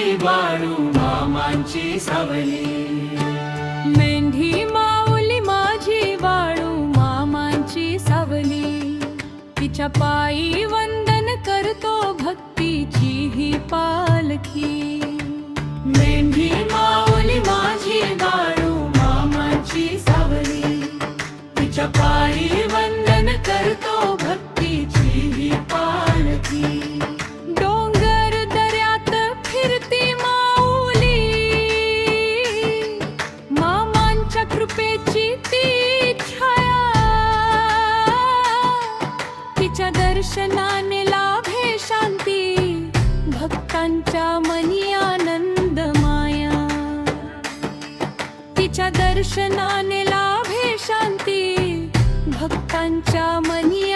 माझी बाळू मामांची सावली. मेंढी माऊली माझी बाळू मामांची सावली. तिच्या पायी वंदन करतो भक्तीची ही पालखी. मेंढी माऊली माझी बाळू मामांची सावली. तिच्या पायी वंदन करतो भक्तीची ही पालखी. डोंगर दऱ्यात फिरती माऊली. मामांच्या कृपेची ती छाया. तिच्या दर्शनाने लाभे शांती. भक्तांच्या मनी आनंद माया. तिच्या दर्शनाने लाभे शांती. भक्तांच्या मनी